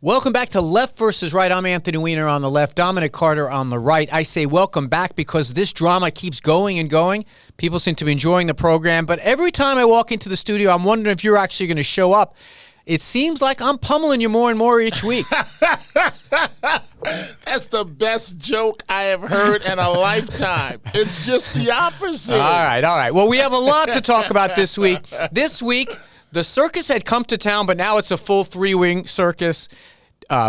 Welcome back to Left versus Right. I'm Anthony Weiner on the left, Dominic Carter on the right. I say welcome back because this drama keeps going and going. People seem to be enjoying the program, but every time I walk into the studio, I'm wondering if you're actually going to show up. It seems like I'm pummeling you more and more each week. That's the best joke I have heard in a lifetime. It's just the opposite. All right. Well, we have a lot to talk about this week. This week, the circus had come to town, but now it's a full three-wing circus.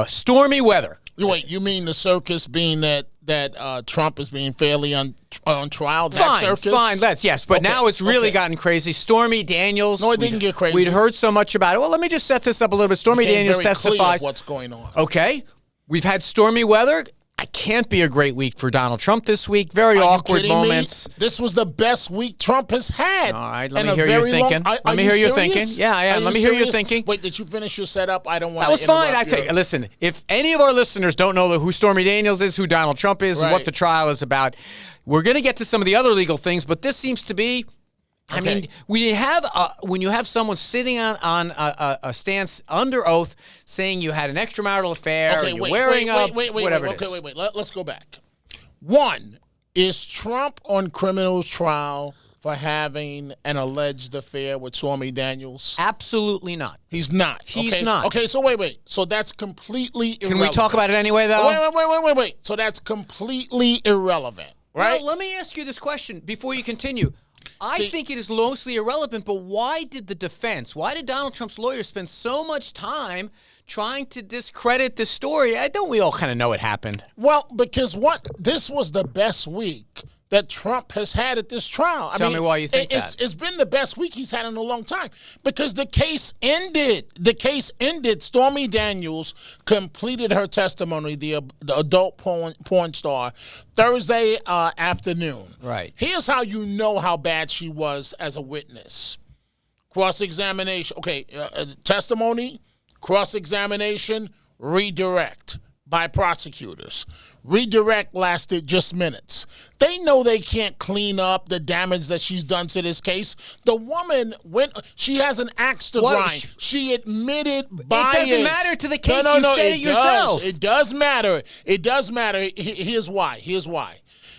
Stormy weather. Wait, you mean the circus being that Trump is being fairly on trial? Fine. Yes, but now it's really gotten crazy. Stormy Daniels. No, it didn't get crazy. We'd heard so much about it. Well, let me just set this up a little bit. Stormy Daniels testifies. What's going on? Okay, we've had stormy weather. I can't be a great week for Donald Trump this week. Very awkward moments. This was the best week Trump has had. All right, let me hear your thinking. Let me hear your thinking. Yeah. Let me hear your thinking. Wait, did you finish your setup? I don't want to. That was fine. Listen, if any of our listeners don't know who Stormy Daniels is, who Donald Trump is, and what the trial is about, we're going to get to some of the other legal things, but this seems to be. I mean, when you have someone sitting on a stance under oath saying you had an extramarital affair, whatever it is. Wait. Let's go back. One, is Trump on criminal trial for having an alleged affair with Stormy Daniels? Absolutely not. He's not. He's not. Okay, so wait. So that's completely irrelevant. Can we talk about it anyway, though? Wait. So that's completely irrelevant, right? Well, let me ask you this question before you continue. I think it is mostly irrelevant, but why did Donald Trump's lawyers spend so much time trying to discredit this story? Don't we all kind of know it happened? Well, because this was the best week that Trump has had at this trial. Tell me why you think that. It's been the best week he's had in a long time because the case ended. Stormy Daniels completed her testimony, the adult porn star, Thursday afternoon. Right. Here's how you know how bad she was as a witness. Cross-examination. Okay, testimony, cross-examination, redirect by prosecutors. Redirect lasted just minutes. They know they can't clean up the damage that she's done to this case. The woman she has an axe to grind. She admitted bias. It doesn't matter to the case. No, you said it yourself. It does matter. It does matter. Here's why.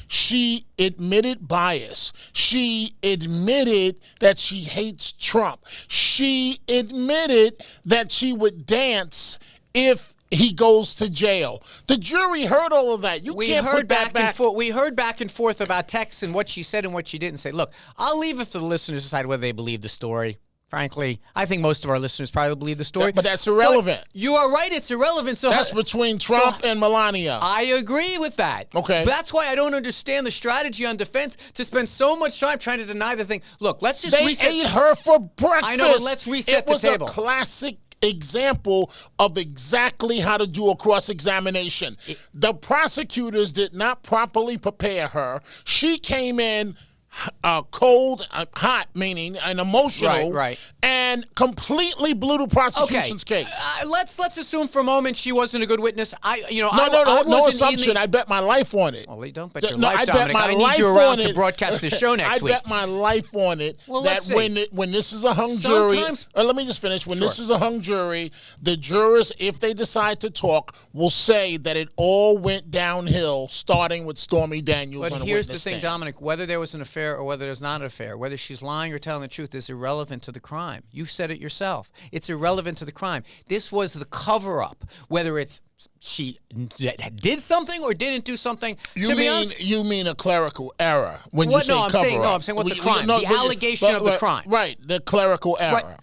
She admitted bias. She admitted that she hates Trump. She admitted that she would dance if he goes to jail. The jury heard all of that. We heard back and forth about texts and what she said and what she didn't say. Look, I'll leave it to the listeners to decide whether they believe the story. Frankly, I think most of our listeners probably believe the story. But that's irrelevant. But you are right, it's irrelevant. So that's between Trump and Melania. I agree with that. Okay. But that's why I don't understand the strategy on defense to spend so much time trying to deny the thing. Look, let's just reset. They ate her for breakfast. I know, but let's reset the table. It was a classic example of exactly how to do a cross-examination. The prosecutors did not properly prepare her. She came in cold, hot, meaning and emotional, right, and completely blew the prosecution's case. Let's assume for a moment she wasn't a good witness. No assumption. I bet my life on it. Well, don't bet your life, Dominic. I need you around to broadcast the show next week. I bet my life on it when this is a hung jury. Let me just finish. When this is a hung jury, the jurors, if they decide to talk, will say that it all went downhill, starting with Stormy Daniels. But here's the thing, Dominic. Whether there was an affair or whether there's not an affair, whether she's lying or telling the truth is irrelevant to the crime. You said it yourself. It's irrelevant to the crime. This was the cover-up. Whether it's she did something or didn't do something. You mean a clerical error when you say cover-up? I'm saying what the crime, the allegation of the crime. Right, the clerical error. Right.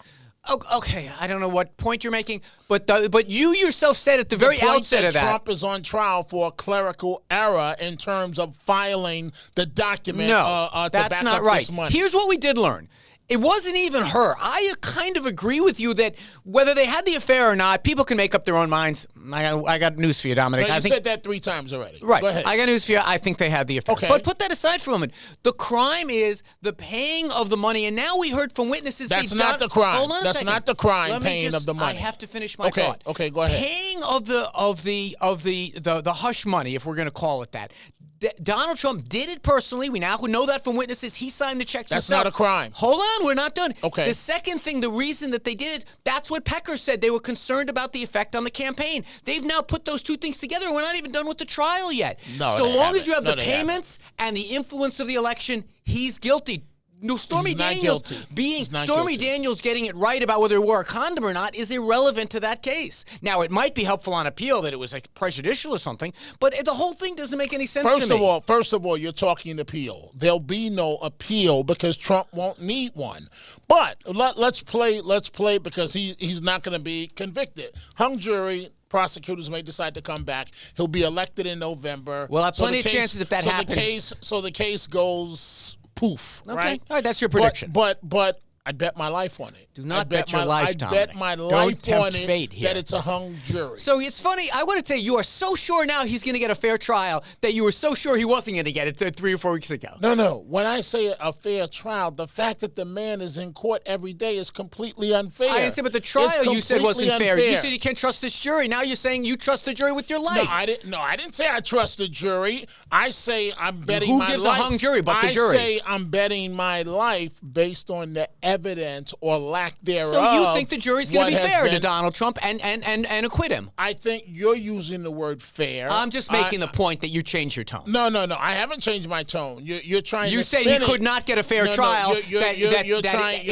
Okay, I don't know what point you're making, but you yourself said at the very outset of that. Trump is on trial for a clerical error in terms of filing the document. No, that's not right. This money. Here's what we did learn. It wasn't even her. I kind of agree with you that whether they had the affair or not, people can make up their own minds. I got news for you, Dominic. No, you said that 3 times already. Right. Go ahead. I got news for you. I think they had the affair. Okay. But put that aside for a moment. The crime is the paying of the money, and now we heard from witnesses. That's not the crime. Hold on a second. That's not the crime. Paying of the money. I have to finish my thought. Okay. Go ahead. Paying of the hush money, if we're going to call it that. Donald Trump did it personally. We now know that from witnesses. He signed the checks himself. That's not a crime. Hold done. We're not done. Okay. The second thing, the reason that they did, that's what Pecker said. They were concerned about the effect on the campaign. They've now put those two things together, and we're not even done with the trial yet. No, so long haven't. as you have No, the payments and the influence of the election, he's guilty. No, Stormy Daniels Daniels getting it right about whether it wore a condom or not is irrelevant to that case. Now, it might be helpful on appeal that it was like prejudicial or something, but the whole thing doesn't make any sense to me. First of all, you're talking appeal. There'll be no appeal because Trump won't need one. But let's play because he's not going to be convicted. Hung jury. Prosecutors may decide to come back. He'll be elected in November. We'll have plenty of chances if that happens. So the case goes poof. Okay. Right? All right, that's your prediction. But I bet my life on it. Do not bet your life, Dominic. I bet my life on it here. that it's a hung jury. So it's funny. I want to tell you, you are so sure now he's going to get a fair trial that you were so sure he wasn't going to get it 3 or 4 weeks ago. No. When I say a fair trial, the fact that the man is in court every day is completely unfair. I understand, but the trial you said wasn't fair. You said you can't trust this jury. Now you're saying you trust the jury with your life. No, I didn't say I trust the jury. I say I'm betting my life. Who gives a hung jury but the jury? I say I'm betting my life based on the evidence or lack thereof. So you think the jury's going to be fair to Donald Trump and acquit him? I think you're using the word fair. I'm just making the point that you changed your tone. No. I haven't changed my tone. You're trying to spin it. You said he could not get a fair trial. You're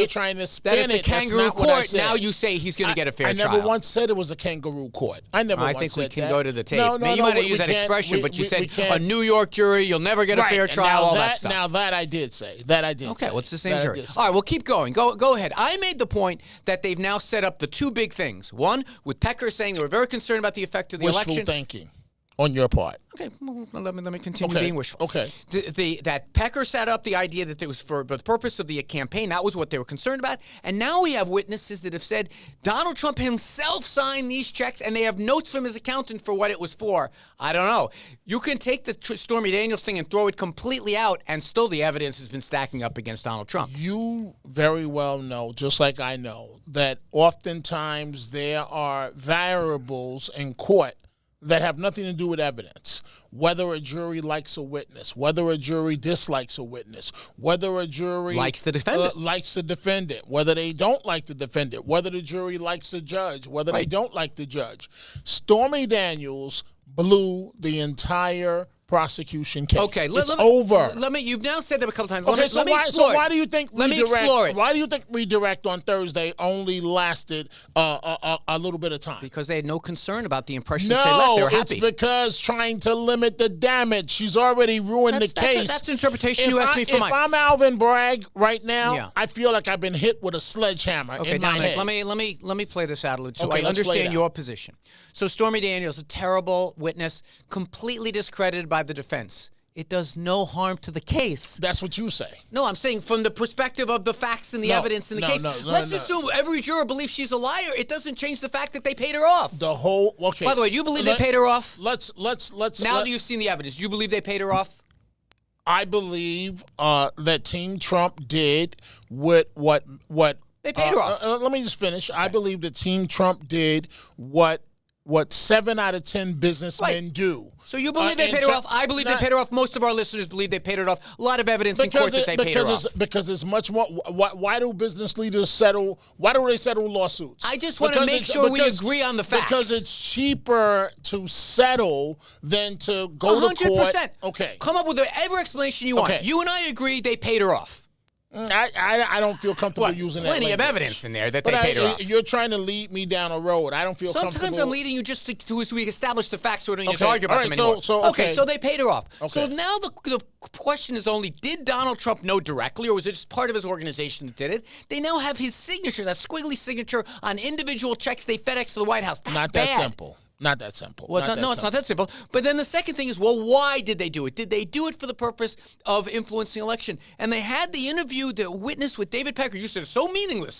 trying to spin it. That it's a kangaroo court. Now you say he's going to get a fair trial. I never once said it was a kangaroo court. I think we can go to the tape. No, you might have used that expression, but you said a New York jury, you'll never get a fair trial, all that stuff. Now that I did say. Okay, well, it's the same jury. All right, well, keep going. Go ahead. I made the point that they've now set up the two big things. One, with Pecker saying they were very concerned about the effect of the election. Wishful thinking on your part. Okay, well, let me continue being wishful. Okay. That Pecker set up the idea that it was for the purpose of the campaign. That was what they were concerned about. And now we have witnesses that have said Donald Trump himself signed these checks, and they have notes from his accountant for what it was for. I don't know. You can take the Stormy Daniels thing and throw it completely out, and still the evidence has been stacking up against Donald Trump. You very well know, just like I know, that oftentimes there are variables in court that have nothing to do with evidence. Whether a jury likes a witness, whether a jury dislikes a witness, whether a jury likes the defendant, whether they don't like the defendant, whether the jury likes the judge, whether they don't like the judge. Stormy Daniels blew the entire prosecution case. Okay, it's over. You've now said that a couple times. Okay, so why do you think Why do you think redirect on Thursday only lasted a little bit of time? Because they had no concern about the impressions they left. They were happy. It's because trying to limit the damage. She's already ruined the case. That's interpretation you asked me for. If I'm Alvin Bragg right now, I feel like I've been hit with a sledgehammer in my head. Let me play this out a little so I understand your position. So Stormy Daniels, a terrible witness, completely discredited by the defense. It does no harm to the case. That's what you say. No, I'm saying from the perspective of the facts and the evidence in the case. Let's assume every juror believes she's a liar. It doesn't change the fact that they paid her off. Okay. By the way, do you believe they paid her off? Let's. Now that you've seen the evidence, do you believe they paid her off? I believe that Team Trump did what they paid her off. Let me just finish. Okay. I believe that Team Trump did what 7 out of 10 businessmen do. So you believe they paid her off? I believe they paid her off. Most of our listeners believe they paid her off. A lot of evidence in court that they paid her off. Because it's much more. Why do business leaders settle? Why do they settle lawsuits? I just want to make sure we agree on the facts. Because it's cheaper to settle than to go to court. 100%. Okay. Come up with whatever explanation you want. Okay. You and I agree they paid her off. I don't feel comfortable using that. Plenty of evidence in there that they paid her off. You're trying to lead me down a road. I don't feel comfortable. Sometimes I'm leading you just to we establish the facts so we don't need to argue about them anymore. Okay, so they paid her off. Okay. So now the question is only, did Donald Trump know directly, or was it just part of his organization that did it? They now have his signature, that squiggly signature, on individual checks they FedEx to the White House. That's not bad. that simple. Not that simple. Well, it's not that simple. But then the second thing is, well, why did they do it? Did they do it for the purpose of influencing the election? And they had the interview, the witness with David Pecker. You said it's so meaningless,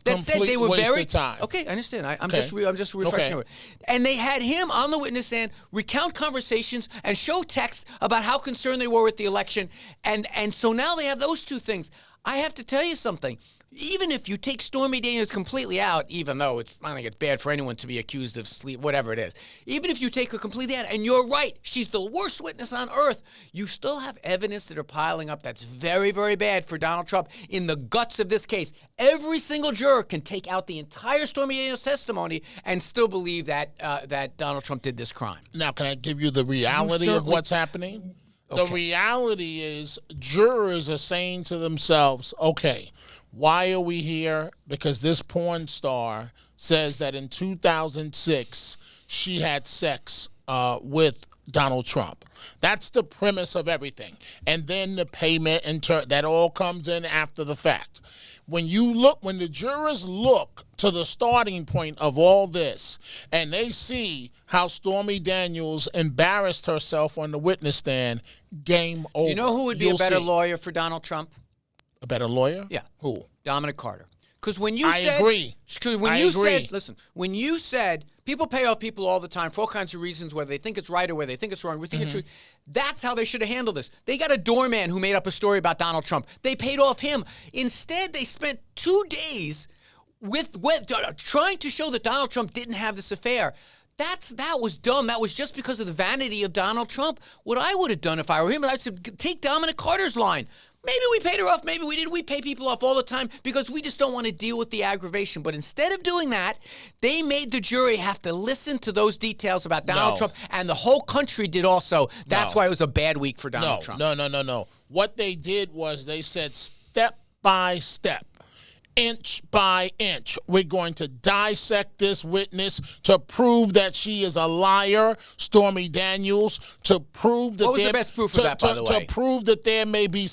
that said they were waste very of time. Okay, I understand. I'm just refreshing it. And they had him on the witness stand recount conversations and show texts about how concerned they were with the election. And so now they have those two things. I have to tell you something. Even if you take Stormy Daniels completely out, even though I think it's bad for anyone to be accused of whatever it is, even if you take her completely out, and you're right, she's the worst witness on earth, you still have evidence that are piling up that's very, very bad for Donald Trump in the guts of this case. Every single juror can take out the entire Stormy Daniels testimony and still believe that that Donald Trump did this crime. Now, can I give you the reality of what's happening? Okay. The reality is jurors are saying to themselves, okay, why are we here? Because this porn star says that in 2006 she had sex with Donald Trump. That's the premise of everything. And then the payment that all comes in after the fact. When the jurors look to the starting point of all this and they see how Stormy Daniels embarrassed herself on the witness stand, game over. You know who would be a better lawyer for Donald Trump? A better lawyer? Yeah. Who? Dominic Carter. Because when you I agree. Listen, when you said people pay off people all the time for all kinds of reasons, whether they think it's right or whether they think it's wrong, we think it's true. That's how they should have handled this. They got a doorman who made up a story about Donald Trump. They paid off him. Instead, they spent 2 days with trying to show that Donald Trump didn't have this affair. That was dumb. That was just because of the vanity of Donald Trump. What I would have done if I were him, I'd say, take Dominic Carter's line. Maybe we paid her off, maybe we didn't. We pay people off all the time because we just don't want to deal with the aggravation. But instead of doing that, they made the jury have to listen to those details about Donald Trump, and the whole country did also. That's why it was a bad week for Donald Trump. No. What they did was they said step by step, inch by inch, we're going to dissect this witness to prove that she is a liar, Stormy Daniels, to prove that what was the best proof of that, by the way? To prove that there may be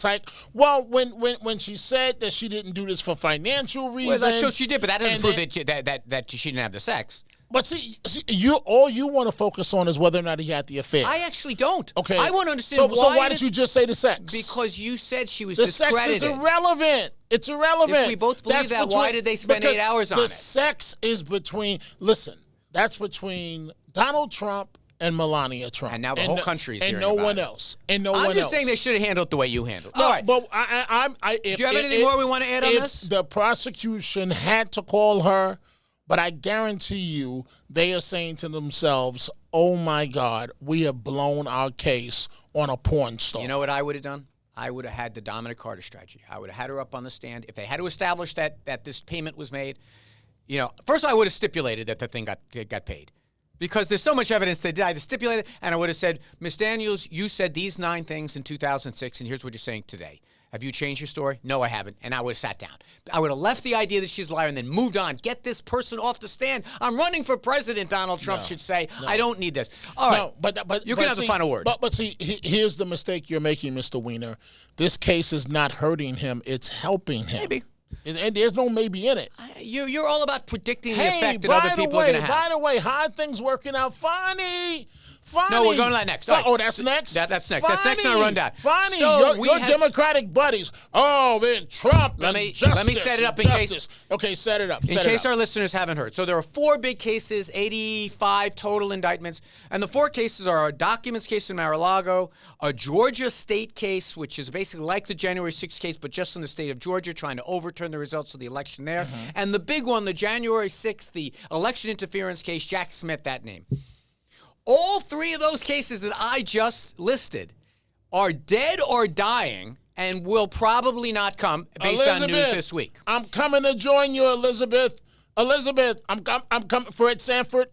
well, when she said that she didn't do this for financial reasons. Well, that shows she did, but that doesn't prove that she didn't have the sex. But see, all you want to focus on is whether or not he had the affair. I actually don't. Okay. I want to understand So why did you just say the sex? Because you said she was the discredited. sex is irrelevant. It's irrelevant. If we both believe that, why did they spend 8 hours on it? The sex is between Donald Trump and Melania Trump. And now the whole country is hearing about it. And no one else. I'm just saying they should have handled it the way you handled it. No, all right. But do you have anything more we want to add on this? The prosecution had to call her, but I guarantee you they are saying to themselves, oh, my God, we have blown our case on a porn star. You know what I would have done? I would have had the Dominic Carter strategy. I would have had her up on the stand. If they had to establish that this payment was made, first I would have stipulated that the thing got paid. Because there's so much evidence they died to stipulate it, and I would have said, Ms. Daniels, you said these 9 things in 2006, and here's what you're saying today. Have you changed your story? No, I haven't. And I would have sat down. I would have left the idea that she's a liar and then moved on. Get this person off the stand. I'm running for president, Donald Trump should say. No. I don't need this. All right. But you can have the final word. But see, here's the mistake you're making, Mr. Weiner. This case is not hurting him. It's helping him. Maybe. And there's no maybe in it. You're all about predicting the effect that other people are going to have. By the way, how are things working out? Funny. No, we're going to that next. Right. Oh, that's next? That's next. That's next on the rundown. Funny. So your Democratic buddies. Oh, man, Trump let me set it up in case. Okay, set it up. In case our listeners haven't heard. So there are 4 big cases, 85 total indictments. And the 4 cases are a documents case in Mar-a-Lago, a Georgia state case, which is basically like the January 6th case, but just in the state of Georgia, trying to overturn the results of the election there. And the big one, the January 6th, the election interference case, Jack Smith, that name. All 3 of those cases that I just listed are dead or dying and will probably not come based on news this week. I'm coming to join you, Elizabeth. I'm coming for Ed Sanford.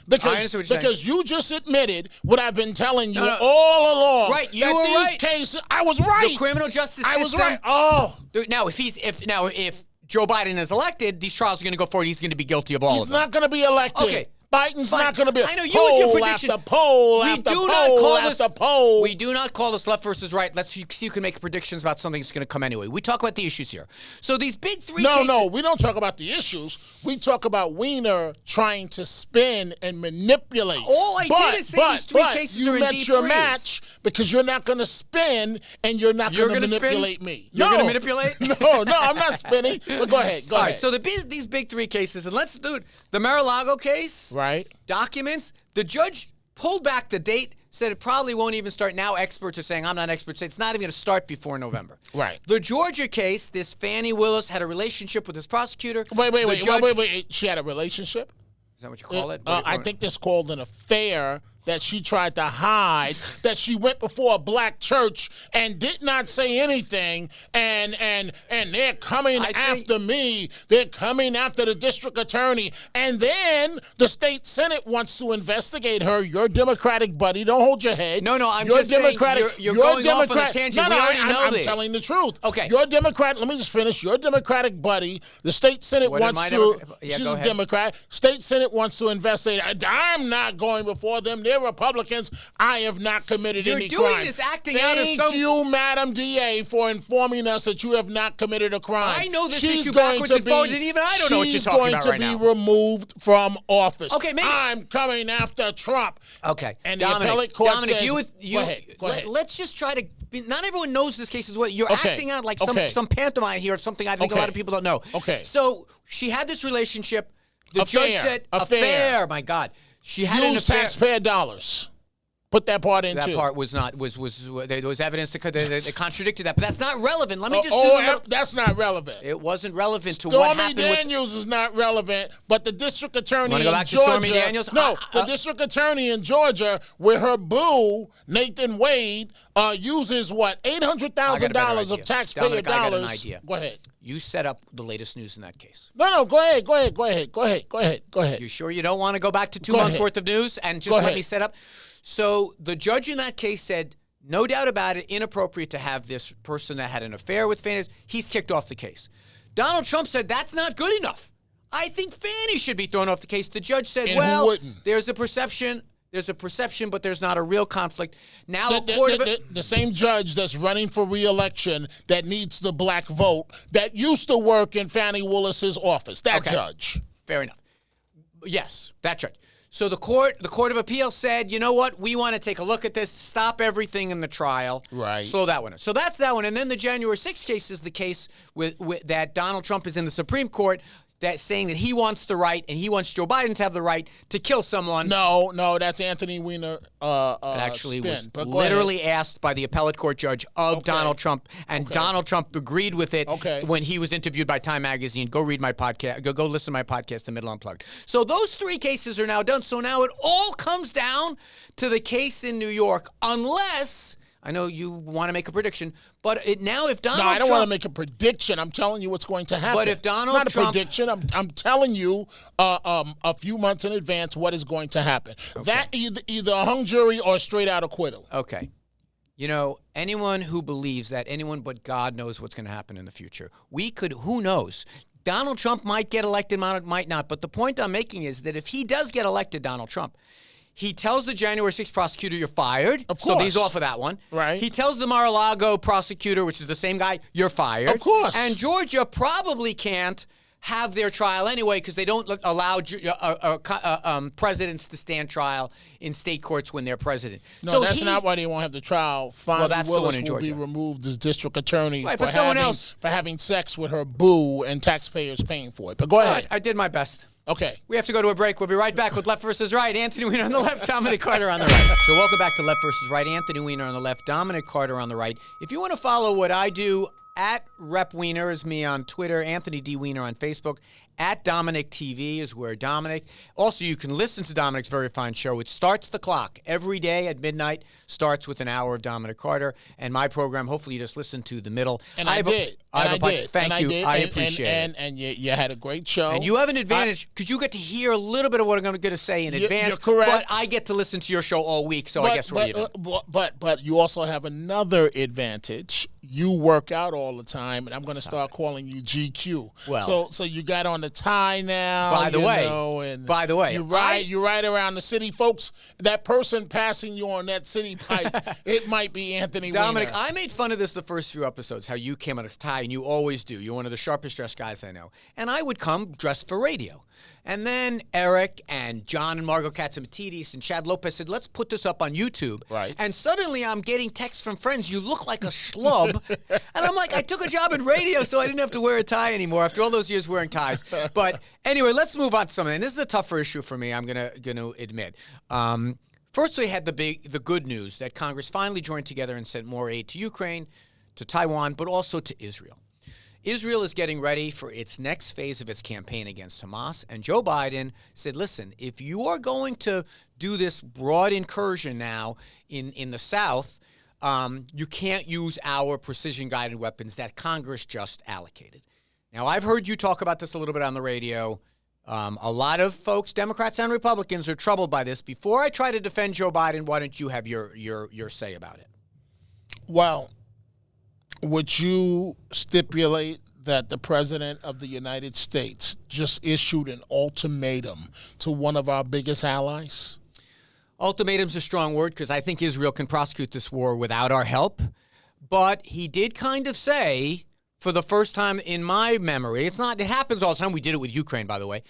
Because you just admitted what I've been telling you all along. Right, you were right. Cases, I was right. The criminal justice system. I was right. Oh, now if Joe Biden is elected, these trials are going to go forward. He's going to be guilty of all of them. He's not going to be elected. Okay. Biden's not going to be. I know you with your prediction. After poll after poll after poll. We do not call this left versus right. Let's see you can make predictions about something that's going to come anyway. We talk about the issues here. So these big 3 cases. No, we don't talk about the issues. We talk about Weiner trying to spin and manipulate. All I did is say these 3 cases are in deep you met your match because you're not going to spin and you're not going to manipulate me. You're going to manipulate? No, I'm not spinning. But go ahead. All right, so these big 3 cases, and let's do it. The Mar-a-Lago case. Right. Documents. The judge pulled back the date, said it probably won't even start. Now experts are saying, I'm not an expert, say it's not even going to start before November. Right. The Georgia case, this Fannie Willis had a relationship with this prosecutor. Wait. She had a relationship? Is that what you call it? I think that's called an affair that she tried to hide, that she went before a black church and did not say anything, and they're coming after me. They're coming after the district attorney. And then the state Senate wants to investigate her. Your Democratic buddy, don't hold your head. No, I'm just saying you're going off on a tangent. We already know this. I'm telling the truth. Okay. Your Democrat, let me just finish. Your Democratic buddy, the state Senate wants to, she's a Democrat, state Senate wants to investigate. I'm not going before them. They're Republicans. I have not committed any crime. You're doing this acting out of some... Thank you, Madam DA, for informing us that you have not committed a crime. I know this issue backwards and forwards, and even I don't know what you're talking about right now. She's going to be removed from office. Okay, maybe... I'm coming after Trump. Okay. And the appellate court says... Go ahead. Let's just try to... Not everyone knows this case as well. You're acting out like some pantomime here of something I think a lot of people don't know. Okay. So she had this relationship. The judge said... Affair. My God. She had an affair. Taxpayer dollars. Put that part in too. That part was not there was evidence that contradicted that, but that's not relevant. Let me just that's not relevant. It wasn't relevant to what happened. Stormy Daniels is not relevant, but the district attorney in Georgia. Stormy Daniels? The district attorney in Georgia, where her boo Nathan Wade uses what $800,000 of taxpayer Dominic, dollars. I got an idea. Go ahead. You set up the latest news in that case. No, go ahead. You sure you don't want to go back to 2 months worth of news and just let me set up? So the judge in that case said, no doubt about it, inappropriate to have this person that had an affair with Fannie. He's kicked off the case. Donald Trump said that's not good enough. I think Fannie should be thrown off the case. The judge said, there's a perception. There's a perception, but there's not a real conflict. Now, the same judge that's running for re-election that needs the black vote that used to work in Fannie Willis's office. That judge. Fair enough. Yes, that judge. So the court of appeal said, you know what? We want to take a look at this, stop everything in the trial, slow that one. So that's that one. And then the January 6th case is the case with that Donald Trump is in the Supreme Court. That's saying that he wants the right and he wants Joe Biden to have the right to kill someone. No, that's Anthony Weiner. It actually was literally asked by the appellate court judge of Donald Trump, and Donald Trump agreed with it when he was interviewed by Time Magazine. Go read my podcast. Go listen to my podcast, The Middle Unplugged. So those 3 cases are now done. So now it all comes down to the case in New York, unless... I know you want to make a prediction, but now if Donald Trump... No, I don't want to make a prediction. I'm telling you what's going to happen. But if Donald Trump... Not a prediction. I'm telling you a few months in advance what is going to happen. That either a hung jury or straight out acquittal. Okay. You know, anyone who believes that anyone but God knows what's going to happen in the future, who knows? Donald Trump might get elected, might not. But the point I'm making is that if he does get elected, Donald Trump... He tells the January 6th prosecutor, you're fired. Of course. So he's off of that one. Right. He tells the Mar-a-Lago prosecutor, which is the same guy, you're fired. Of course. And Georgia probably can't have their trial anyway because they don't allow presidents to stand trial in state courts when they're president. No, so that's not why they won't have the trial. That's Willis the one in will Georgia. be removed as district attorney for having sex with her boo and taxpayers paying for it. But go ahead. I did my best. Okay. We have to go to a break. We'll be right back with Left versus Right. Anthony Weiner on the left, Dominic Carter on the right. So welcome back to Left versus Right. Anthony Weiner on the left, Dominic Carter on the right. If you want to follow what I do, at Rep Weiner is me on Twitter, Anthony D. Weiner on Facebook, at Dominic TV is where Dominic. Also, you can listen to Dominic's very fine show. It starts the clock every day at midnight, starts with an hour of Dominic Carter. And my program, hopefully you just listen to the middle. And I did. Thank you. I appreciate it. And you had a great show. And you have an advantage because you get to hear a little bit of what I'm going to say in advance. You're correct. But I get to listen to your show all week, so I guess we're even. But you also have another advantage. You work out all the time, and I'm going to start calling you GQ. Well, so you got on the tie now. By the way, you ride around the city, folks. That person passing you on that city pipe, it might be Anthony Dominic, Weiner. I made fun of this the first few episodes, how you came on a tie, and you always do. You're one of the sharpest dressed guys I know. And I would come dressed for radio. And then Eric and John and Margot Katzimatidis and Chad Lopez said, let's put this up on YouTube. Right. And suddenly I'm getting texts from friends, you look like a schlub. And I'm like, I took a job in radio, so I didn't have to wear a tie anymore after all those years wearing ties. But anyway, let's move on to something. And this is a tougher issue for me, I'm gonna admit. First, we had the good news that Congress finally joined together and sent more aid to Ukraine, to Taiwan, but also to Israel. Israel is getting ready for its next phase of its campaign against Hamas, and Joe Biden said, listen, if you are going to do this broad incursion now in the South, you can't use our precision-guided weapons that Congress just allocated. Now, I've heard you talk about this a little bit on the radio. A lot of folks, Democrats and Republicans, are troubled by this. Before I try to defend Joe Biden, why don't you have your say about it? Well, would you stipulate that the President of the United States just issued an ultimatum to one of our biggest allies? Ultimatum's a strong word because I think Israel can prosecute this war without our help. But he did kind of say, for the first time in my memory, it happens all the time. We did it with Ukraine, by the way.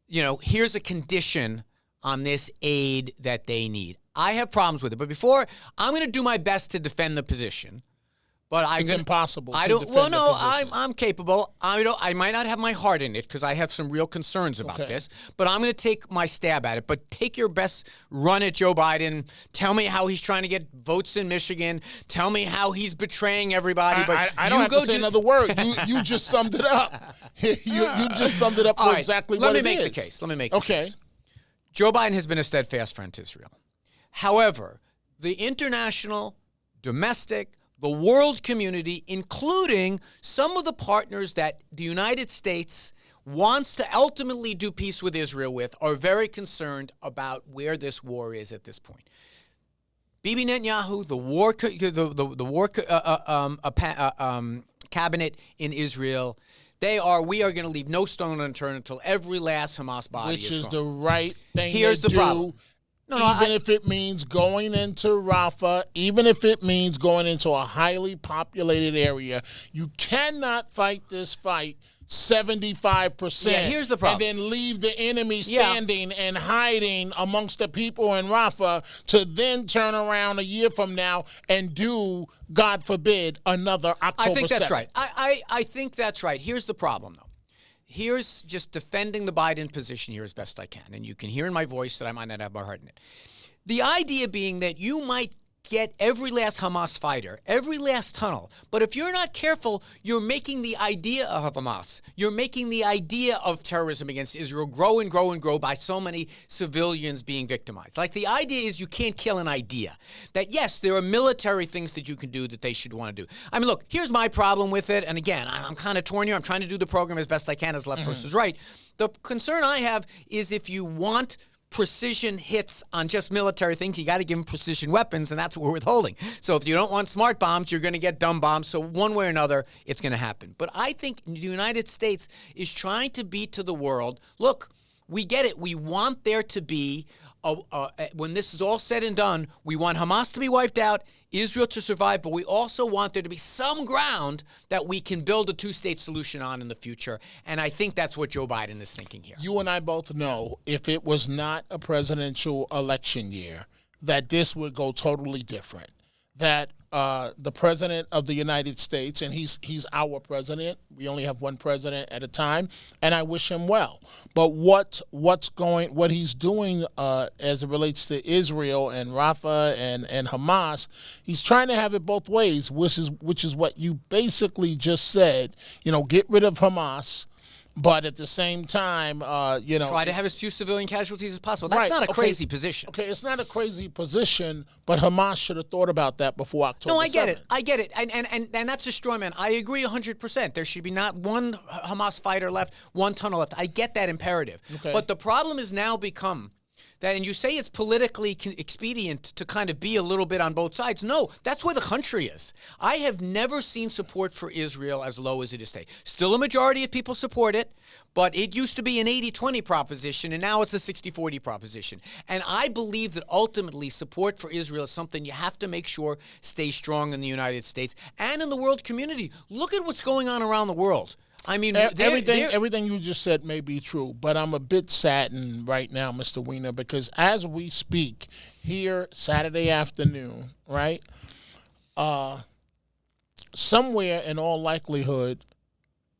Here's a condition on this aid that they need. I have problems with it. But I'm going to do my best to defend the position. But it's impossible. I'm capable. I might not have my heart in it because I have some real concerns about this. But I'm going to take my stab at it. But take your best run at Joe Biden. Tell me how he's trying to get votes in Michigan. Tell me how he's betraying everybody. I don't have to say another word. You just summed it up. you just summed it up for exactly what it is. Let me make the case. Okay. Joe Biden has been a steadfast friend to Israel. However, the international, domestic, the world community, including some of the partners that the United States wants to ultimately do peace with Israel with, are very concerned about where this war is at this point. Bibi Netanyahu, the war cabinet in Israel, we are going to leave no stone unturned until every last Hamas body is gone. Which is the right thing Here's to the do. problem. If it means going into Rafah, even if it means going into a highly populated area, you cannot fight this fight 75%. Yeah, here's the problem. And then leave the enemy standing and hiding amongst the people in Rafah to then turn around a year from now and do, God forbid, another October 7th. I think that's right. I think that's right. Here's the problem, though. Here's just defending the Biden position here as best I can. And you can hear in my voice that I might not have my heart in it. The idea being that you might get every last Hamas fighter, every last tunnel. But if you're not careful, you're making the idea of Hamas, you're making the idea of terrorism against Israel grow and grow and grow by so many civilians being victimized. Like, the idea is you can't kill an idea. That, yes, there are military things that you can do that they should want to do. I mean, look, here's my problem with it. And again, I'm kind of torn here. I'm trying to do the program as best I can as left versus right. The concern I have is if you want precision hits on just military things, you got to give them precision weapons, and that's what we're withholding. So if you don't want smart bombs, you're going to get dumb bombs. So one way or another, it's going to happen. But I think the United States is trying to be to the world, look, we get it. We want there to be, when this is all said and done, we want Hamas to be wiped out, Israel to survive, but we also want there to be some ground that we can build a two-state solution on in the future. And I think that's what Joe Biden is thinking here. You and I both know if it was not a presidential election year, that this would go totally different. That the president of the United States, and he's our president. We only have one president at a time, and I wish him well. But what he's doing as it relates to Israel and Rafah and Hamas, he's trying to have it both ways, which is what you basically just said. Get rid of Hamas. But at the same time, try to have as few civilian casualties as possible. That's not a crazy position. Okay, it's not a crazy position, but Hamas should have thought about that before October 7th. No, I get it. And that's a straw man. I agree 100%. There should be not one Hamas fighter left, one tunnel left. I get that imperative. Okay. But the problem has now become that, and you say it's politically expedient to kind of be a little bit on both sides. No, that's where the country is. I have never seen support for Israel as low as it is today. Still a majority of people support it, but it used to be an 80-20 proposition, and now it's a 60-40 proposition. And I believe that ultimately support for Israel is something you have to make sure stays strong in the United States and in the world community. Look at what's going on around the world. I mean, everything you just said may be true, but I'm a bit saddened right now, Mr. Weiner, because as we speak here Saturday afternoon, right, somewhere in all likelihood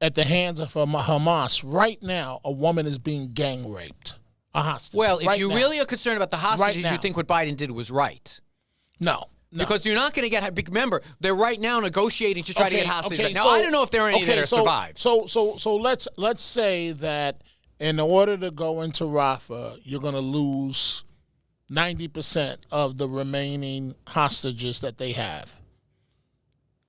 at the hands of Hamas right now, a woman is being gang raped. a hostage. Well, if right you now. really are concerned about the hostages, Right you now. think what Biden did was right. No. Because you're not going to get. Remember, they're right now negotiating to try to get hostages. Okay, now, so, I don't know if there are any that are survived. So let's say that in order to go into Rafah, you're going to lose 90% of the remaining hostages that they have.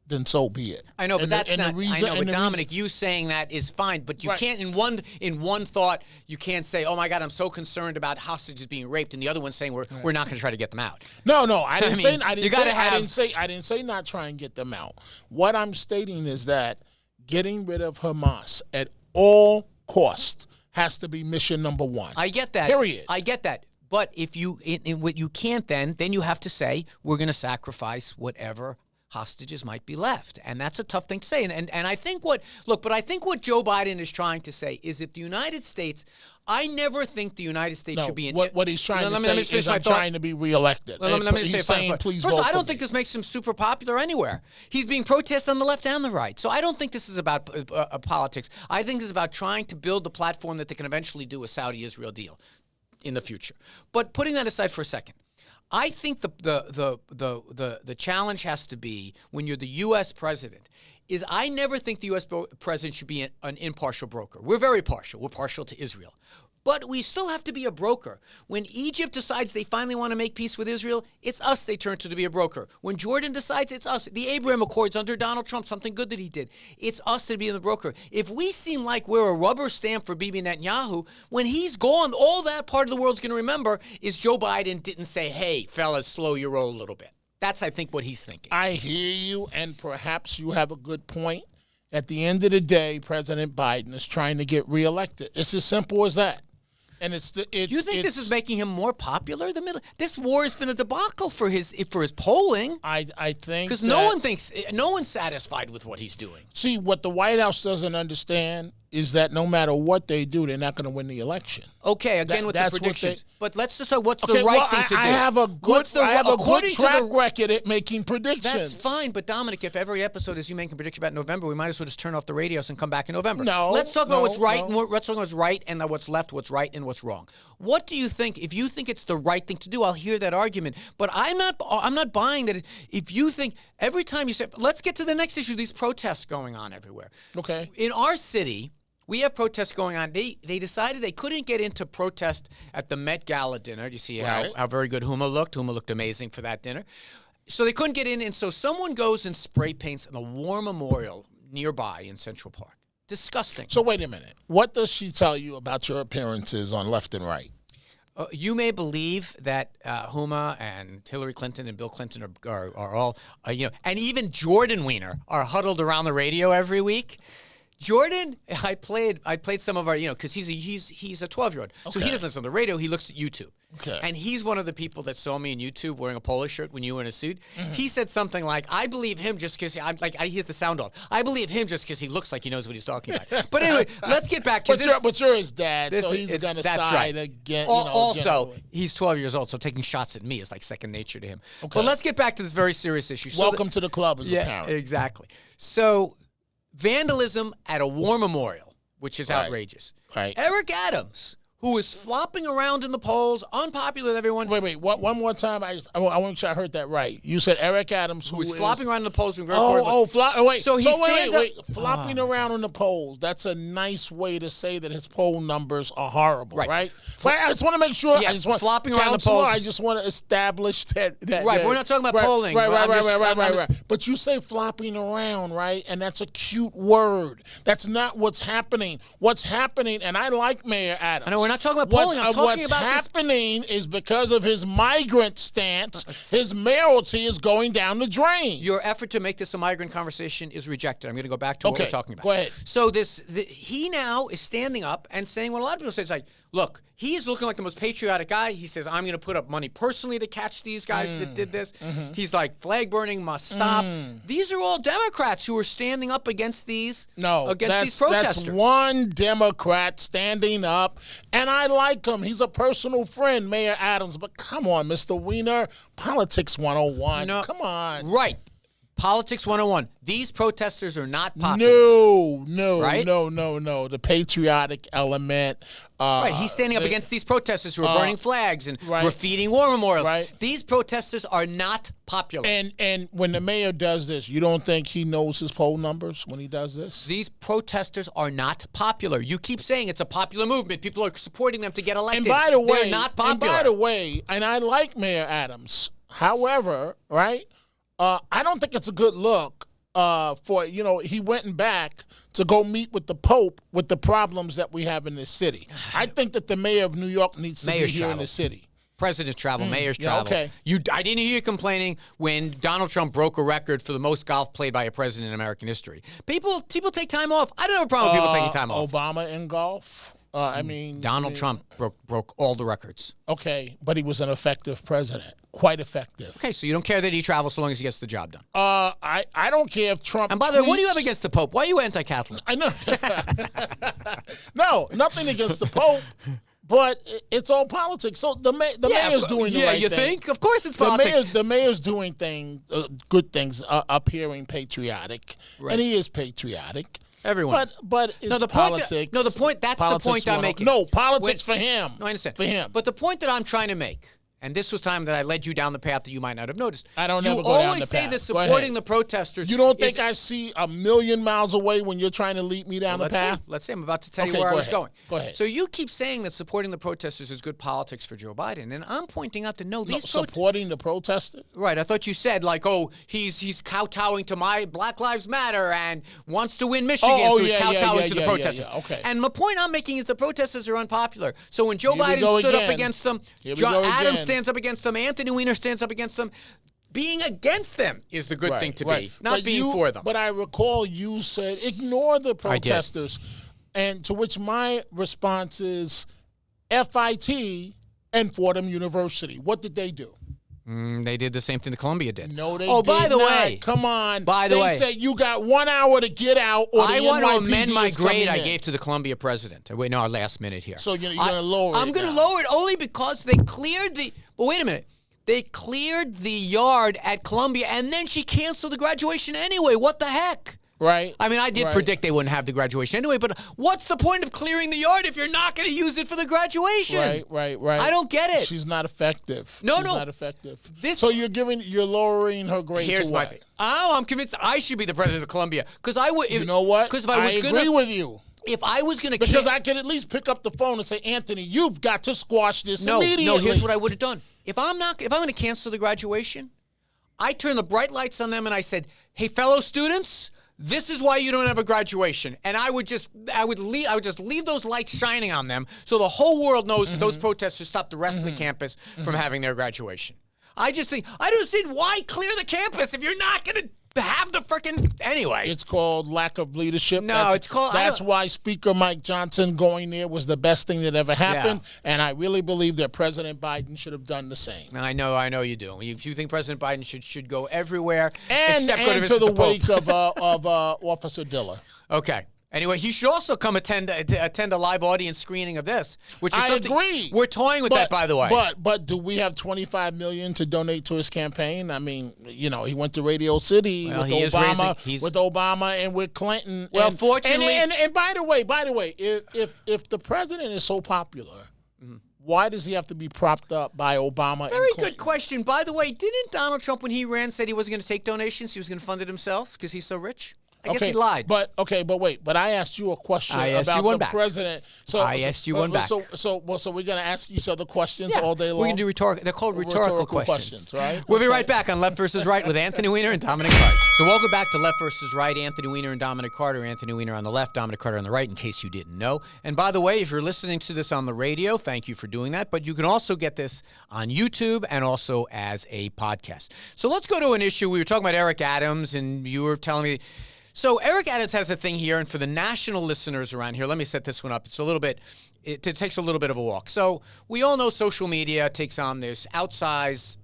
Then so be it. I know, but that's not. I know, but Dominic, reason, you saying that is fine, but you right. can't in one thought you can't say, "Oh my God, I'm so concerned about hostages being raped," and the other one saying we're not going to try to get them out. No, I didn't say. I didn't say not try and get them out. What I'm stating is that getting rid of Hamas at all costs has to be mission number one. I get that. Period. I get that. But if you what you can't then you have to say we're going to sacrifice whatever hostages might be left. And that's a tough thing to say. And I think what Joe Biden is trying to say is if the United States, I never think the United States should be in what he's trying to say is I'm trying to be reelected. Let me he's say saying, please First vote of all, I don't for think me. this makes him super popular anywhere. He's being protested on the left and the right. So I don't think this is about politics. I think this is about trying to build the platform that they can eventually do a Saudi-Israel deal in the future. But putting that aside for a second, I think the challenge has to be when you're the U.S. president is I never think the U.S. president should be an impartial broker. We're very partial. We're partial to Israel. But we still have to be a broker. When Egypt decides they finally want to make peace with Israel, it's us they turn to be a broker. When Jordan decides, it's us. The Abraham Accords under Donald Trump, something good that he did. It's us to be the broker. If we seem like we're a rubber stamp for Bibi Netanyahu, when he's gone, all that part of the world's going to remember is Joe Biden didn't say, hey, fellas, slow your roll a little bit. That's, I think, what he's thinking. I hear you, and perhaps you have a good point. At the end of the day, President Biden is trying to get reelected. It's as simple as that. And do you think this is making him more popular? This war has been a debacle for his polling. I think because no one's satisfied with what he's doing. See, what the White House doesn't understand is that no matter what they do, they're not going to win the election. Okay, again with the predictions. But let's just talk. What's the right thing to do? I have a good track record at making predictions. That's fine, but Dominic, if every episode is you making a prediction about November, we might as well just turn off the radios and come back in November. No, let's talk about what's right. Let's talk about what's right and what's left, what's right and what's wrong. What do you think? If you think it's the right thing to do, I'll hear that argument. But I'm not buying that. If you think every time you say, let's get to the next issue, these protests going on everywhere. Okay, in our city. We have protests going on. They decided they couldn't get into protest at the Met Gala dinner. Do you see how very good Huma looked? Huma looked amazing for that dinner. So they couldn't get in, and so someone goes and spray paints a war memorial nearby in Central Park. Disgusting. So wait a minute. What does she tell you about your appearances on Left and Right? You may believe that Huma and Hillary Clinton and Bill Clinton are all, and even Jordan Weiner are huddled around the radio every week. Jordan, I played some of our, because he's a 12-year-old, so he doesn't listen to the radio. He looks at YouTube, and he's one of the people that saw me on YouTube wearing a polo shirt when you were in a suit. Mm-hmm. He said something like, "I believe him just because here's the sound off. I believe him just because he looks like he knows what he's talking about." But anyway, let's get back to this. But you're his dad, so he's going to side again. Also, generally. He's 12 years old, so taking shots at me is like second nature to him. Okay. But let's get back to this very serious issue. Welcome to the club as a parent. Exactly. So. Vandalism at a war memorial, which is outrageous. Right. Eric Adams, who is flopping around in the polls, unpopular with everyone. Wait. One more time. I want to make sure I heard that right. You said Eric Adams, who is flopping around in the polls. Wait. Flopping around in the polls. That's a nice way to say that his poll numbers are horrible, right? I just want to make sure. Yeah, I just want flopping around the polls. I just want to establish that. Right. We're not talking about polling. Right. But you say flopping around, right? And that's a cute word. That's not what's happening. What's happening, and I like Mayor Adams. I know we're not talking about polling. I'm talking about what's happening is because of his migrant stance, his mayoralty is going down the drain. Your effort to make this a migrant conversation is rejected. I'm going to go back to what we're talking about. Go ahead. So he now is standing up and saying what a lot of people say. It's like, look, he's looking like the most patriotic guy. He says, I'm going to put up money personally to catch these guys that did this. Mm-hmm. He's like, flag burning must stop. These are all Democrats who are standing up against these these protesters. That's one Democrat standing up, and I like him. He's a personal friend, Mayor Adams. But come on, Mr. Weiner, politics 101. Come on. Right. Politics 101. These protesters are not popular. No. The patriotic element. Right, he's standing up against these protesters who are burning flags and graffitiing war memorials. Right. These protesters are not popular. And when the mayor does this, you don't think he knows his poll numbers when he does this? These protesters are not popular. You keep saying it's a popular movement. People are supporting them to get elected. And by the way, they're not popular. And I like Mayor Adams. However, right, I don't think it's a good look for, he went back to go meet with the Pope with the problems that we have in this city. I think that the mayor of New York needs to be here in the city. President's travel, mayor's travel. Okay. I didn't hear you complaining when Donald Trump broke a record for the most golf played by a president in American history. People take time off. I don't have a problem with people taking time off. Obama in golf? Donald Trump broke all the records. Okay, but he was an effective president. Quite effective. Okay, so you don't care that he travels so long as he gets the job done. I don't care if Trump. And by the way, what do you have against the Pope? Why are you anti-Catholic? I know. No, nothing against the Pope, but it's all politics. So the mayor's doing the right thing. Yeah, you think? Of course, it's politics. The mayor's doing good things, appearing patriotic, and he is patriotic. Everyone. But it's politics. That's the point I'm making. No, politics for him. No, I understand. For him. But the point that I'm trying to make, and this was time that I led you down the path that you might not have noticed. I don't ever go down the path. You always say that supporting the protesters. You don't think I see a million miles away when you're trying to lead me down the path? Let's see. I'm about to tell you where I was going. Go ahead. So you keep saying that supporting the protesters is good politics for Joe Biden, and I'm pointing out that supporting the protesters? Right. I thought you said he's kowtowing to my Black Lives Matter and wants to win Michigan, so he's kowtowing to the protesters. Okay. And the point I'm making is the protesters are unpopular. So when Joe Biden stood up against them, John Adams stands up against them, Anthony Weiner stands up against them. Being against them is the good thing to be, not being for them. But I recall you said, ignore the protesters. And to which my response is FIT and Fordham University. What did they do? They did the same thing that Columbia did. No, they did not. By the way, come on. They said you got 1 hour to get out, or I want to amend my grade I gave to the Columbia president. Wait, no, our last minute here. So you're going to lower it. I'm going to lower it only because they cleared the. But wait a minute. They cleared the yard at Columbia, and then she canceled the graduation anyway. What the heck? Right. I mean, I did predict they wouldn't have the graduation anyway, but what's the point of clearing the yard if you're not going to use it for the graduation? Right. I don't get it. She's not effective. No. She's not effective. So you're lowering her grade to what? I'm convinced I should be the president of Columbia because I would. You know what? Because I agree with you. If I was going to, because I could at least pick up the phone and say, Anthony, you've got to squash this immediately. No. Here's what I would have done. If I'm going to cancel the graduation, I turn the bright lights on them and I said, "Hey, fellow students, this is why you don't have a graduation." And I would just leave those lights shining on them so the whole world knows that those protesters stopped the rest of the campus from having their graduation. I don't see why clear the campus if you're not going to have the frickin' anyway. It's called lack of leadership. No, it's called. That's why Speaker Mike Johnson going there was the best thing that ever happened, and I really believe that President Biden should have done the same. I know you do. If you think President Biden should go everywhere, and except go to visit the the Pope. wake of Officer Diller. Okay. Anyway, he should also come attend a live audience screening of this, which is something. I agree. We're toying with that, by the way. But do we have $25 million to donate to his campaign? I mean, he went to Radio City with Obama and with Clinton. Well, fortunately, and by the way, if the president is so popular, why does he have to be propped up by Obama? Very good question. By the way, didn't Donald Trump, when he ran, said he wasn't going to take donations? He was going to fund it himself because he's so rich. I guess he lied. But wait. But I asked you a question about the president. So I asked you one back. So we're going to ask each other questions all day long. We're going to do rhetorical. They're called rhetorical questions, right? We'll be right back on Left versus Right with Anthony Weiner and Dominic Carter. So welcome back to Left versus Right. Anthony Weiner and Dominic Carter. Anthony Weiner on the left, Dominic Carter on the right, in case you didn't know. And by the way, if you're listening to this on the radio, thank you for doing that. But you can also get this on YouTube and also as a podcast. So let's go to an issue. We were talking about Eric Adams, and you were telling me. So Eric Adams has a thing here, and for the national listeners around here, let me set this one up. It takes a little bit of a walk. So we all know social media takes on this outsized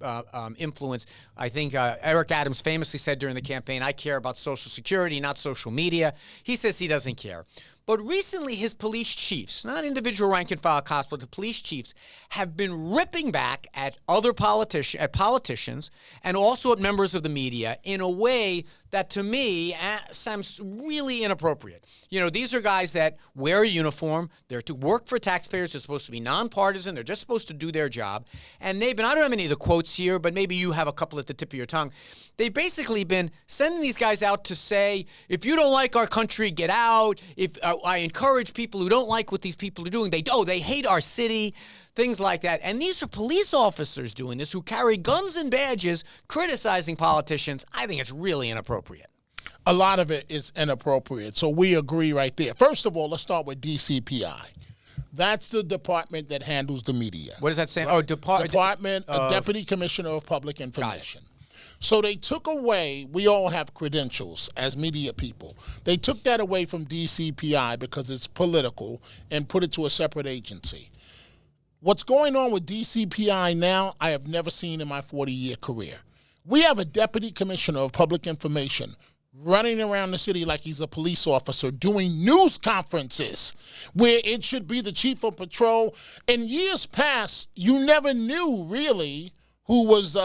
influence. I think Eric Adams famously said during the campaign, "I care about Social Security, not social media." He says he doesn't care. But recently, his police chiefs, not individual rank and file cops, but the police chiefs, have been ripping back at other politicians and also at members of the media in a way that, to me, sounds really inappropriate. You know, these are guys that wear a uniform. They're to work for taxpayers. They're supposed to be nonpartisan. They're just supposed to do their job. And they've been, I don't have any of the quotes here, but maybe you have a couple at the tip of your tongue. They've basically been sending these guys out to say, if you don't like our country, get out. If I encourage people who don't like what these people are doing, they hate our city. Things like that. And these are police officers doing this who carry guns and badges criticizing politicians. I think it's really inappropriate. A lot of it is inappropriate. So we agree right there. First of all, let's start with DCPI. That's the department that handles the media. What does that say? Right? Oh, Deputy Commissioner of Public Information. So they took away, we all have credentials as media people. They took that away from DCPI because it's political and put it to a separate agency. What's going on with DCPI now, I have never seen in my 40-year career. We have a Deputy Commissioner of Public Information running around the city like he's a police officer doing news conferences where it should be the chief of patrol. In years past, you never knew really who was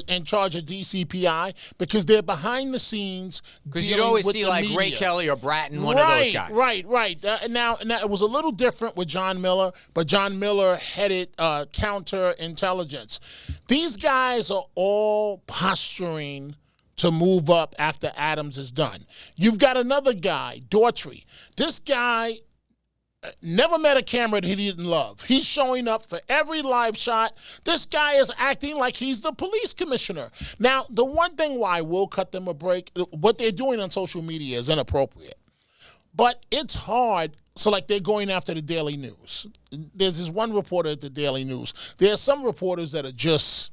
in charge of DCPI because they're behind the scenes. Because you'd always see like media. Ray Kelly or Bratton, one of those guys. Right. Now it was a little different with John Miller, but John Miller headed counterintelligence. These guys are all posturing to move up after Adams is done. You've got another guy, Daughtry. This guy never met a camera that he didn't love. He's showing up for every live shot. This guy is acting like he's the police commissioner. Now, the one thing why I will cut them a break, what they're doing on social media is inappropriate. But it's hard. So, like, they're going after the Daily News. There's this one reporter at the Daily News. There are some reporters that are just...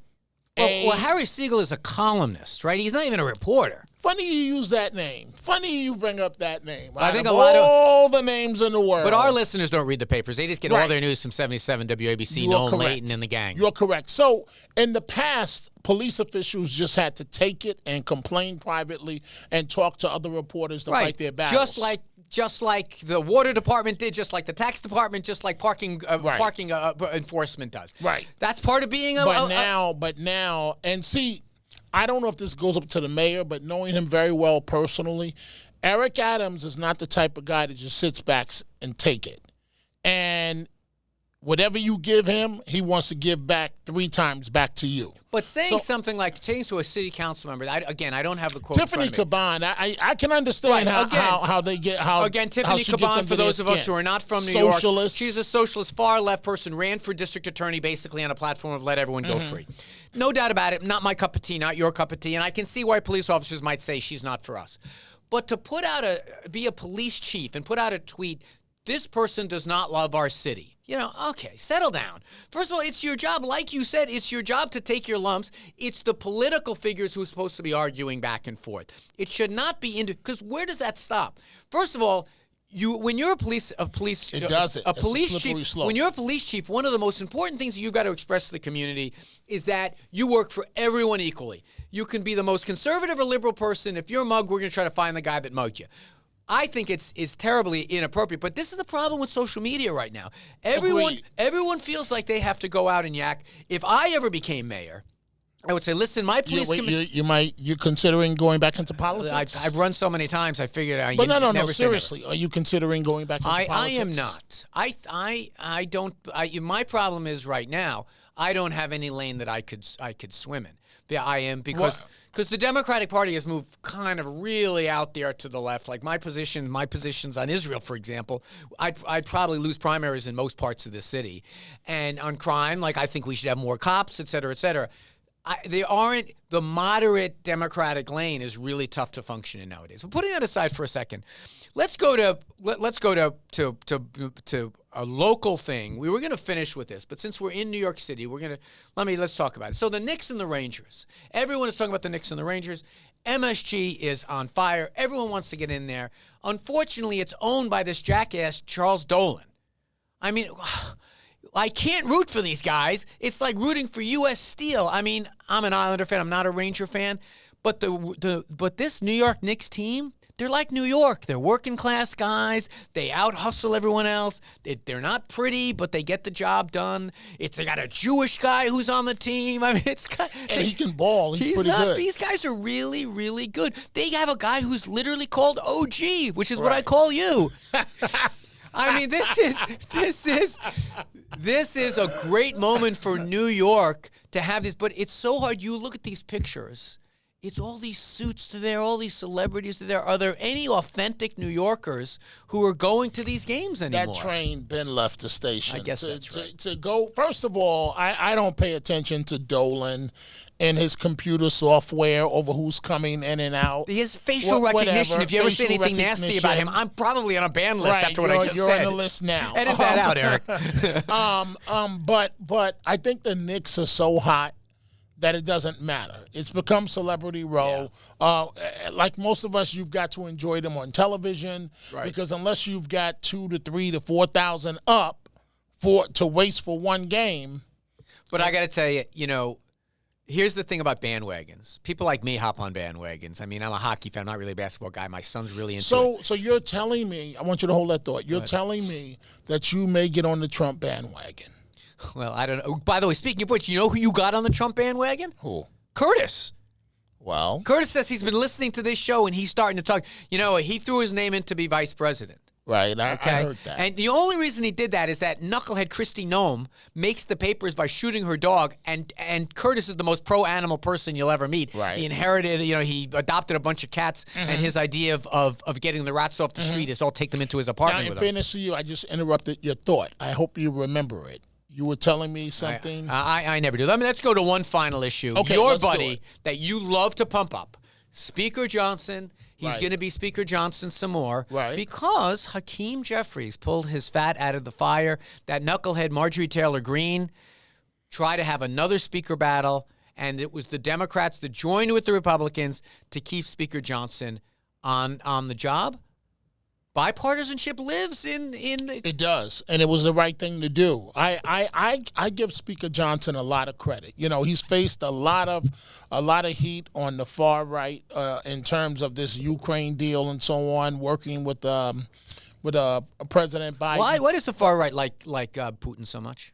Well, Harry Siegel is a columnist, right? He's not even a reporter. Funny you use that name. Funny you bring up that name. I think a lot of all the names in the world. But our listeners don't read the papers. They just get all their news from 77 WABC, Nolan Layton and the gang. You're correct. So in the past, police officials just had to take it and complain privately and talk to other reporters to fight their battles. Just like the water department did, just like the tax department, just like parking enforcement does. Right. That's part of being a... But now, and see, I don't know if this goes up to the mayor, but knowing him very well personally, Eric Adams is not the type of guy that just sits back and take it. And whatever you give him, he wants to give back 3 times back to you. But saying something like saying to a city council member, I don't have the quote. Tiffany Caban, I can understand how they get Tiffany Caban, for those of us who are not from New York, she's a socialist, far left person, ran for district attorney basically on a platform of let everyone go free. No doubt about it. Not my cup of tea, not your cup of tea, and I can see why police officers might say she's not for us. But to be a police chief and put out a tweet, this person does not love our city. You know, okay, settle down. First of all, it's your job. Like you said, it's your job to take your lumps. It's the political figures who are supposed to be arguing back and forth. It should not be because where does that stop? First of all, when you're a police chief, when you're a police chief, one of the most important things that you've got to express to the community is that you work for everyone equally. You can be the most conservative or liberal person. If you're mugged, we're going to try to find the guy that mugged you. I think it's terribly inappropriate, but this is the problem with social media right now. Everyone feels like they have to go out and yak. If I ever became mayor, I would say, listen, my police commissioner... You're considering going back into politics? I've run so many times, I figured out... But no, seriously, are you considering going back into politics? I am not. I don't... my problem is right now, I don't have any lane that I could swim in. Yeah, I am, because the Democratic Party has moved kind of really out there to the left. Like my positions on Israel, for example, I'd probably lose primaries in most parts of the city. And on crime, like I think we should have more cops, et cetera, et cetera. The moderate Democratic lane is really tough to function in nowadays. But putting that aside for a second, let's go to a local thing. We were going to finish with this, but since we're in New York City, let's talk about it. So the Knicks and the Rangers. Everyone is talking about the Knicks and the Rangers. MSG is on fire. Everyone wants to get in there. Unfortunately, it's owned by this jackass Charles Dolan. I mean, I can't root for these guys. It's like rooting for U.S. Steel. I mean, I'm an Islander fan. I'm not a Ranger fan. But this New York Knicks team, they're like New York. They're working class guys. They out hustle everyone else. They're not pretty, but they get the job done. They got a Jewish guy who's on the team. I mean, and he can ball. He's pretty good. These guys are really, really good. They have a guy who's literally called OG, which is what I call you. I mean, this is a great moment for New York to have this, but it's so hard. You look at these pictures. It's all these suits there, all these celebrities there. Are there any authentic New Yorkers who are going to these games anymore? That train been left the station. I guess that's right. To go, first of all, I don't pay attention to Dolan and his computer software over who's coming in and out. His facial recognition, if you ever say anything nasty about him, I'm probably on a ban list after what I just said. You're on the list now. Edit that out, Eric. But I think the Knicks are so hot that it doesn't matter. It's become Celebrity Row. Yeah. Like most of us, you've got to enjoy them on television because unless you've got 2,000 to 3,000 to 4,000 up to waste for one game. But I got to tell you, here's the thing about bandwagons. People like me hop on bandwagons. I mean, I'm a hockey fan. I'm not really a basketball guy. My son's really into it. So you're telling me, I want you to hold that thought. You're telling me that you may get on the Trump bandwagon. Well, I don't know. By the way, speaking of which, you know who you got on the Trump bandwagon? Who? Curtis. Well? Curtis says he's been listening to this show and he's starting to talk. He threw his name in to be vice president. Right, I heard that. And the only reason he did that is that knucklehead Kristi Noem makes the papers by shooting her dog, and Curtis is the most pro-animal person you'll ever meet. Right. He inherited, he adopted a bunch of cats, and his idea of getting the rats off the street is all take them into his apartment now, with in fairness to you, I just interrupted your thought. I hope you remember it. You were telling me something? I never do. Let's go to one final issue. Okay, Your buddy that you love to pump up, Speaker Johnson. He's going to be Speaker Johnson some more because Hakeem Jeffries pulled his fat out of the fire. That knucklehead Marjorie Taylor Greene tried to have another speaker battle, and it was the Democrats that joined with the Republicans to keep Speaker Johnson on the job. Bipartisanship lives in It does, and it was the right thing to do. I give Speaker Johnson a lot of credit. He's faced a lot of heat on the far right in terms of this Ukraine deal and so on, working with President Biden. Why does the far right like Putin so much?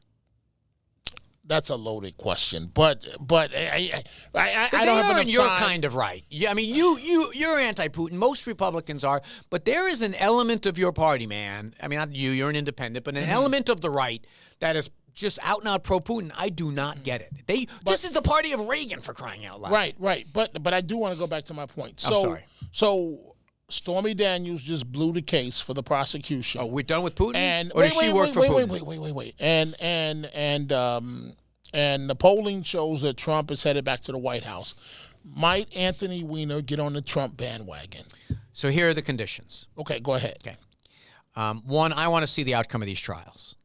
That's a loaded question, but I don't have enough time. You're kind of right. I mean, you're anti-Putin. Most Republicans are, but there is an element of your party, man. I mean, not you. You're an independent, but an element of the right that is just out and out pro-Putin. I do not get it. This is the party of Reagan, for crying out loud. Right. But I do want to go back to my point. I'm sorry. So Stormy Daniels just blew the case for the prosecution. Oh, we're done with Putin? Or does she work for Putin? Wait. And the polling shows that Trump is headed back to the White House. Might Anthony Weiner get on the Trump bandwagon? So here are the conditions. Okay, go ahead. Okay. One, I want to see the outcome of these trials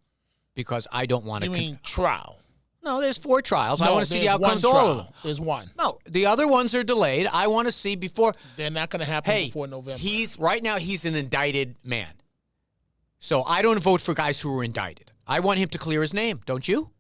because I don't want to. You mean trial? No, there's 4 trials. I want to see the outcomes of all of them. There's one. No, the other ones are delayed. I want to see before. They're not going to happen before November. Right now he's an indicted man. So I don't vote for guys who are indicted. I want him to clear his name, don't you?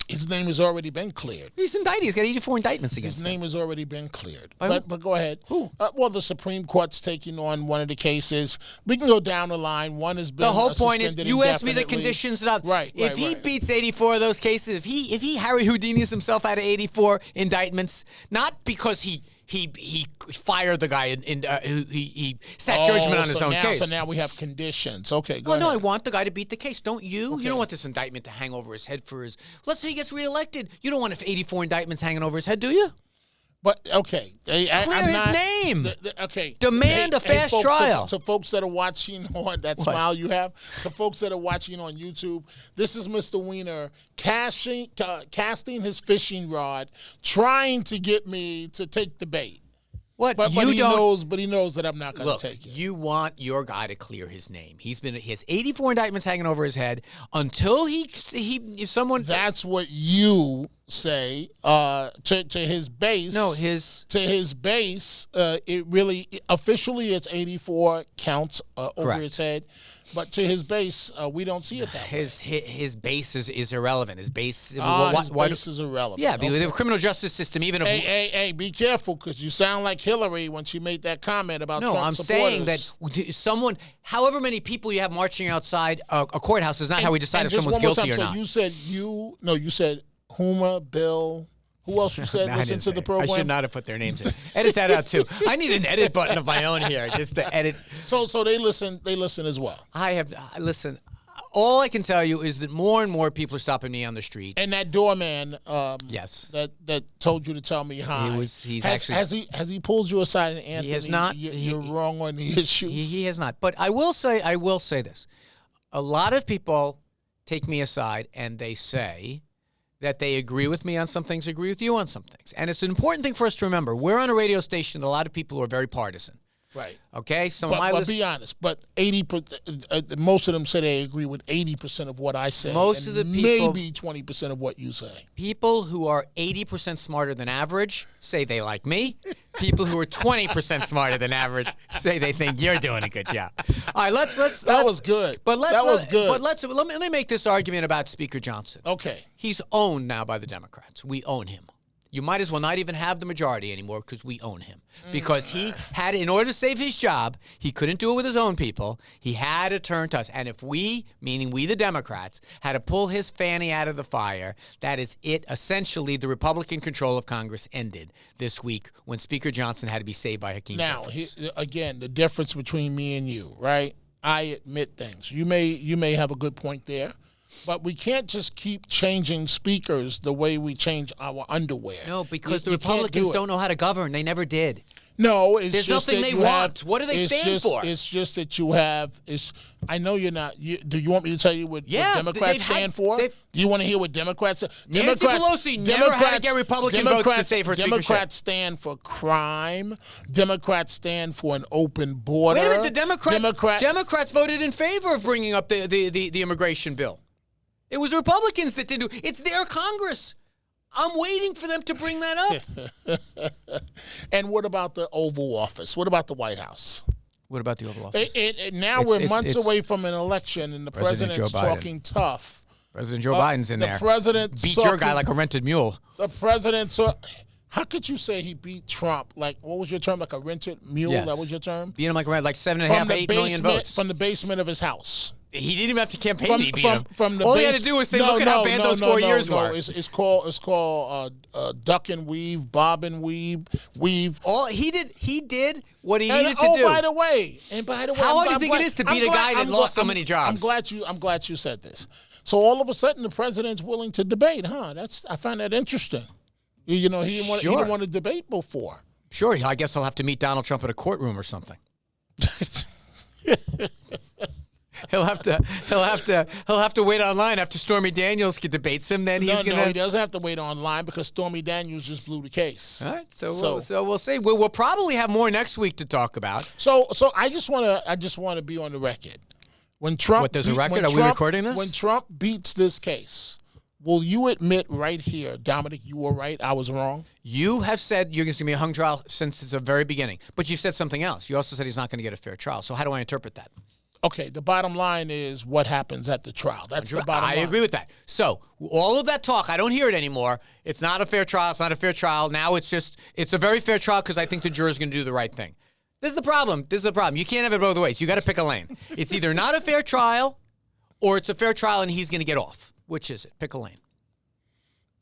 His name has already been cleared. He's indicted. He's got 84 indictments against him. His name has already been cleared. But go ahead. Who? Well, the Supreme Court's taking on one of the cases. We can go down the line. One has been the whole point is you asked me the conditions. If he beats 84 of those cases, if he Harry Houdinis himself out of 84 indictments, not because he fired the guy he sat judgment on his own case. So now we have conditions. Okay, go ahead. No, I want want the guy to beat the case. Don't you? Okay. You don't want this indictment to hang over his head for his. Let's say he gets reelected. You don't want 84 indictments hanging over his head, do you? But okay, clear his name. Okay, demand a fast trial. To folks that are watching on that smile you have, to folks that are watching on YouTube, this is Mr. Weiner casting his fishing rod, trying to get me to take the bait. What? But he knows that I'm not going to take it. You want your guy to clear his name. He has 84 indictments hanging over his head until someone. That's what you say to his base. No, to his base. It really officially it's 84 counts over his head. But to his base, we don't see it that way. His base is irrelevant. His base His base is irrelevant. Yeah, the criminal justice system, even if hey, be careful, because you sound like Hillary when she made that comment about Trump I'm supporters. saying that someone, however many people you have marching outside a courthouse is not how we decide if someone's guilty or not. So you said you said Huma, Bill. Who else you said listen to the program? I should not have put their names in. Edit that out too. I need an edit button of my own here just to edit. So they listen as well. Listen. All I can tell you is that more and more people are stopping me on the street. And that doorman, yes, that told you to tell me hi. Has he pulled you aside and Anthony? He has not. You're wrong on the issues. He has not. But I will say this: a lot of people take me aside and they say that they agree with me on some things, agree with you on some things. And it's an important thing for us to remember. We're on a radio station, a lot of people who are very partisan. Right. Okay? But be honest. But 80%, most of them say they agree with 80% of what I say. Most of the people, maybe 20% of what you say. People who are 80% smarter than average say they like me. People who are 20% smarter than average say they think you're doing a good job. All right, let's that was good. But let me make this argument about Speaker Johnson. Okay. He's owned now by the Democrats. We own him. You might as well not even have the majority anymore because we own him. Because he had, in order to save his job, he couldn't do it with his own people. He had to turn to us. And if we, meaning we the Democrats, had to pull his fanny out of the fire, that is it. Essentially, the Republican control of Congress ended this week when Speaker Johnson had to be saved by Hakeem Jeffries. Now, again, the difference between me and you, right? I admit things. You may have a good point there. But we can't just keep changing speakers the way we change our underwear. No, because the Republicans don't know how to govern. They never did. No, it's there's just nothing they want. What do they stand for? It's just that you have. I know you're not. Do you want me to tell you what Democrats stand for? Do you want to hear what Democrats? Nancy Pelosi never had to get Republican votes to save her speakership. Democrats stand for crime. Democrats stand for an open border. Wait a minute. The Democrats voted in favor of bringing up the immigration bill. It was Republicans that didn't do it. It's their Congress. I'm waiting for them to bring that up. And what about the Oval Office? What about the White House? What about the Oval Office? Now we're months away from an election, and the president's talking tough. President Joe Biden's in there. The president beat your guy like a rented mule. The president how could you say he beat Trump? Like, what was your term? Like a rented mule? Yes. That was your term? Beat him like 7.5, 8 million votes. From the basement of his house. He didn't even have to campaign to beat him. All he had to do was say, look at how bad those 4 years were. It's called duck and weave, bob and weave. All he did what he needed to do. By the way, how hard do you think it is to beat a guy that lost so many jobs? I'm glad you said this. So all of a sudden, the president's willing to debate, huh? I find that interesting. You know, he didn't want to debate before. Sure, I guess I'll have to meet Donald Trump at a courtroom or something. He'll have to wait online after Stormy Daniels debates him. Then he's gonna. No, he doesn't have to wait online because Stormy Daniels just blew the case. All right, so we'll see. We'll probably have more next week to talk about. So I just want to be on the record. When Trump, there's a record? Are we recording this? When Trump beats this case, will you admit right here, Dominic, you were right, I was wrong? You have said you're going to give me a hung trial since the very beginning, but you said something else. You also said he's not going to get a fair trial. So how do I interpret that? Okay, the bottom line is what happens at the trial. That's the bottom line. I agree with that. So all of that talk, I don't hear it anymore. It's not a fair trial. It's not a fair trial. Now it's a very fair trial because I think the juror's going to do the right thing. This is the problem. You can't have it both ways. You got to pick a lane. It's either not a fair trial or it's a fair trial and he's going to get off. Which is it? Pick a lane.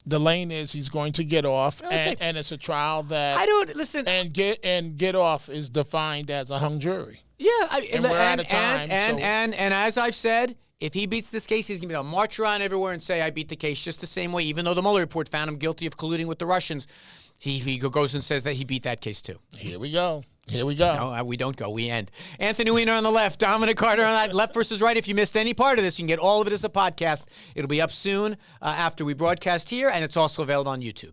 The lane is he's going to get off, and it's a trial that I don't listen. And get off is defined as a hung jury. Yeah, and we're out of time. And as I've said, if he beats this case, he's going to be able to march around everywhere and say, I beat the case just the same way, even though the Mueller report found him guilty of colluding with the Russians. He goes and says that he beat that case too. Here we go. No, we don't go. We end. Anthony Weiner on the left, Dominic Carter on the left versus right. If you missed any part of this, you can get all of it as a podcast. It'll be up soon after we broadcast here, and it's also available on YouTube.